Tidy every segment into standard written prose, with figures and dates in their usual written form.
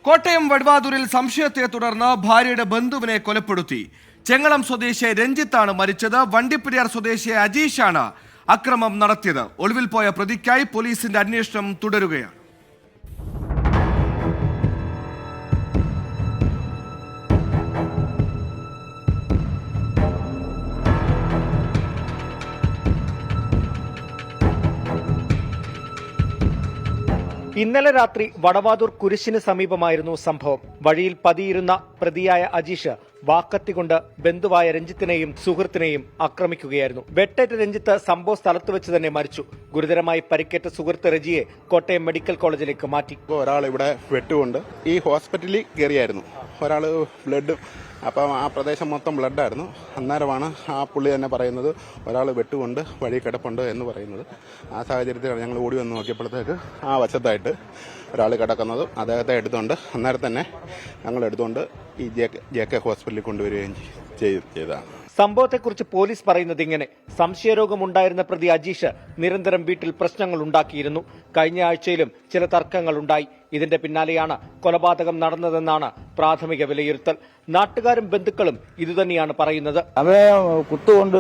കോട്ടയം വടുവാതൂരിൽ സംശയത്തെ തുടർന്ന് ഭാര്യയുടെ ബന്ധുവിനെ കൊലപ്പെടുത്തി. ചെങ്ങളം സ്വദേശി രഞ്ജിത്താണ് മരിച്ചത്. വണ്ടിപ്പെരിയാർ സ്വദേശി അജീഷാണ് അക്രമം നടത്തിയത്. ഒളിവിൽ പോയ പ്രതിക്കായി പോലീസിന്റെ അന്വേഷണം തുടരുകയാണ്. ഇന്നലെ രാത്രി വടവാതൂർ കുരിശിന് സമീപമായിരുന്നു സംഭവം. വഴിയിൽ പതിയിരുന്ന പ്രതിയായ അജീഷ് വാക്കത്തികൊണ്ട് ബന്ധുവായ രഞ്ജിത്തിനെയും സുഹൃത്തിനെയും ആക്രമിക്കുകയായിരുന്നു. വെട്ടേറ്റ രഞ്ജിത്ത് സംഭവ സ്ഥലത്ത് വെച്ച് തന്നെ മരിച്ചു. ഗുരുതരമായി പരിക്കേറ്റ സുഹൃത്ത് റജിയെ കോട്ടയം മെഡിക്കൽ കോളേജിലേക്ക് മാറ്റി. ഒരാൾ ഇവിടെ വെട്ടുകൊണ്ട് ഈ ഹോസ്പിറ്റലിൽ കയറിയായിരുന്നു. ഒരാൾ ബ്ലഡ്, അപ്പം ആ പ്രദേശം മൊത്തം ബ്ലഡായിരുന്നു. അന്നേരമാണ് ആ പുള്ളി തന്നെ പറയുന്നത് ഒരാൾ വെട്ടുകൊണ്ട് വഴി കിടപ്പുണ്ട് എന്ന് പറയുന്നത്. ആ സാഹചര്യത്തിലാണ് ഞങ്ങൾ ഓടി വന്ന് നോക്കിയപ്പോഴത്തേക്ക് ആ വശത്തായിട്ട് ഒരാൾ കിടക്കുന്നതും അദ്ദേഹത്തെ എടുത്തുകൊണ്ട് അന്നേരം തന്നെ ഞങ്ങൾ എടുത്തുകൊണ്ട് ഈ ജെ.കെ. ഹോസ്പിറ്റലിൽ കൊണ്ടുവരികയും ചെയ്തതാണ്. സംഭവത്തെക്കുറിച്ച് പോലീസ് പറയുന്നത് ഇങ്ങനെ: സംശയരോഗമുണ്ടായിരുന്ന പ്രതി അജീഷ് നിരന്തരം വീട്ടിൽ പ്രശ്നങ്ങൾ ഉണ്ടാക്കിയിരുന്നു. കഴിഞ്ഞ ആഴ്ചയിലും ചില തർക്കങ്ങൾ ഉണ്ടായി. ഇതിന്റെ പിന്നാലെയാണ് കൊലപാതകം നടന്നതെന്നാണ് പ്രാഥമിക വിലയിരുത്തൽ. നാട്ടുകാരും ബന്ധുക്കളും ഇതുതന്നെയാണ് പറയുന്നത്. അവരെ കുത്തുകൊണ്ട്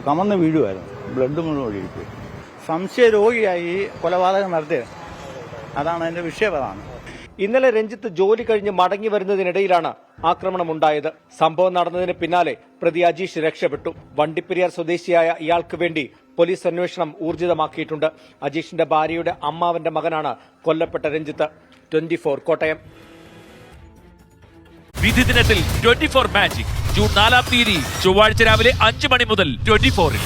കമന്ന് വീഴുമായിരുന്നു. ബ്ലഡ് മുഴുവൻ ഒഴുകി. സംശയരോഗിയായി കൊലപാതകം നടത്തിയത്, അതാണ് അതിന്റെ വിഷയപരമാണ്. ഇന്നലെ രഞ്ജിത്ത് ജോലി കഴിഞ്ഞ് മടങ്ങി വരുന്നതിനിടയിലാണ് ആക്രമണമുണ്ടായത്. സംഭവം നടന്നതിന് പിന്നാലെ പ്രതി അജീഷ് രക്ഷപ്പെട്ടു. വണ്ടിപ്പെരിയാർ സ്വദേശിയായ ഇയാൾക്ക് വേണ്ടി പോലീസ് അന്വേഷണം ഊർജിതമാക്കിയിട്ടുണ്ട്. അജീഷിന്റെ ഭാര്യയുടെ അമ്മാവന്റെ മകനാണ് കൊല്ലപ്പെട്ട രഞ്ജിത്ത്. 24 കോട്ടയം. വിധി ദിനത്തിൽ 24 മാജിക് ജൂൺ 4 ചൊവ്വാഴ്ച രാവിലെ 5 മണി മുതൽ 24-ൽ.